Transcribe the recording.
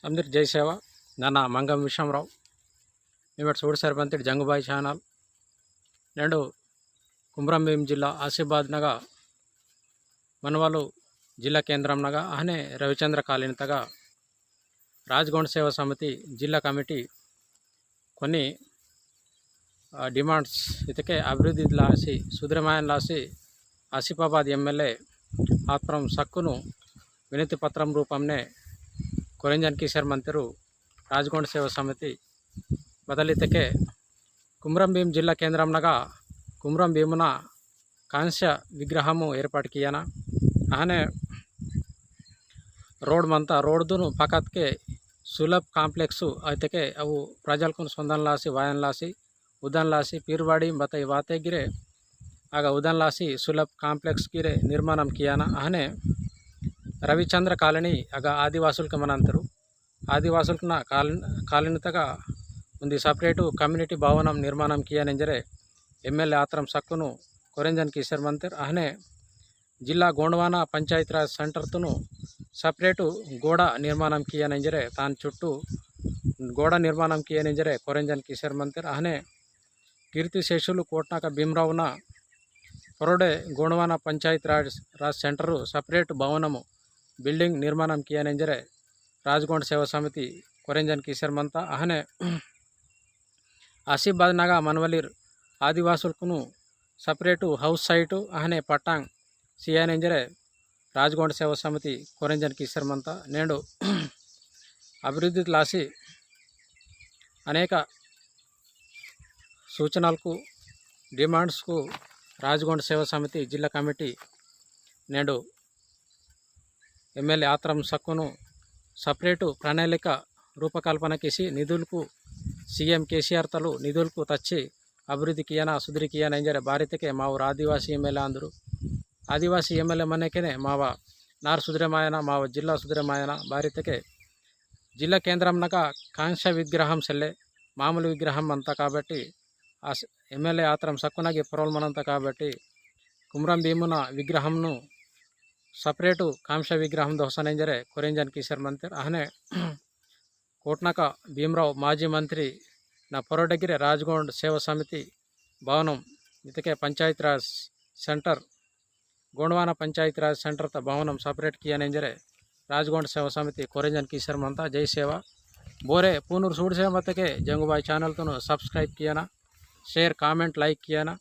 समदीर जय सेवा नाना मंगम विषमराव मेमट सूड सरपंच जंगबाई ఛానల్ नेडु कुमरंभीम जिल्ला आसिफाबाद नगा मनवालु जिल्ला केंद्रम नगा अहने रविचंद्र कालीन तगा राजगौंड सेवा समिति जिल्ला कमिटी కొన్ని डिमांड्स इतके अभिवृद्धि लासी सुद्रमायन लासी आसिफाबाद एमएलए आत्मरम सक्कुनु विनति पत्रम रूपंने कोरेंजन किशोर मंत्री राजगौंड सेवा समिति बदलितके कुमरंभीम जिल्ला केंद्रम नगा कुमरं भीमुन कांस्य विग्रहमु ఏర్పాటు कियान अहने रोड मंता रोडदुनु पकतके सुलभ कांप्लेक्स अतके अವು प्रजलकु सोंदन लासी वायन लासी उदन लासी पीरवाड़ी बतई वाते गिरे आग उदन लासी सुलभ कांप्लेक्स गिरे निर्माणम कियान अहने रविचंद्र कालनी आग आदिवासुलक मనంతరు आदिवासुलकना कालनी तक उंदी सपरेट कम्युनिटी भवनम निर्माणम कियानेंजरे एमएलए आत्रम सक्कुनु कोरेंजन किशोर मंत्री अहने जिला गोंडवाना पंचायत राज सेंटर तुनु सपरेट गोड़ा निर्माणम कियानेंजरे तान चुट्टू गोड़ा निर्माणम कियानेंजरे कोरेंजन किशोर मंत्री अहने कीर्तिशेषुलु कोटनाक भीमरावना परोडे गोंडवाना पंचायत राज सेंटर सपरेट भवनमु बिल्डिंग निर्माणम कियानेंजरे राजगौंड सेवा समिति कोरेंजन किशोर मंता अहने आसिफाबाद नगा मनवलीर आदिवासुलकुनु सपरेट हाउस साइट अहने पट्टांग सियानेंजरे राजगौंड सेवा समिति कोरेंजन किशोर मंता नेडु अभिवृद्धि लासी अनेक सूचनलकु डिमांड्स को राजगौंड सेवा समिति जिला कमिटी नेडु एमएलए आत्रम सक्कुनु सपरेट प्रणाళిక रूपकल्पना किसी निधुलकु सीएम केसीआर तलु निधुलकु तच्ची अभिवृद्धि कियाना सुधरी कियाना इंजरे बारितके मावर आदिवासी एमएलए अंदरू आदिवासी एमएलए मनेकेने माव नार सुधरेमायन माव जिला सुधरेमायन बारितके जिला केंद्रम नगा कांस्य विग्रहम सेल्ले मामूलु विग्रहम अंत काबट्टी एमएलए आत्रम सक्कुनगे पुरोल्मनंत काबट्टी कुमरं भीमुन विग्रहंनु सपरेट कांस्य विग्रहम दोसनेंजरे कोरेंजन किशोर मंत्री अहने कोटनाक भीमराव माजी मंत्री ना पोरोडगिरे राजगौंड सेवा समिति भवनम इतके पंचायत राज सेंटर गोंडवाना पंचायत राज सेंटर त भवनम सपरेट कियानेंजरे राजगौंड सेवा समिति कोरेंजन किशोर मंता जय सेवा बोरे पूनूर सूड सेवा मतके जंगुबाई ఛానల్ तो subscribe Kiana share comment like Kiana.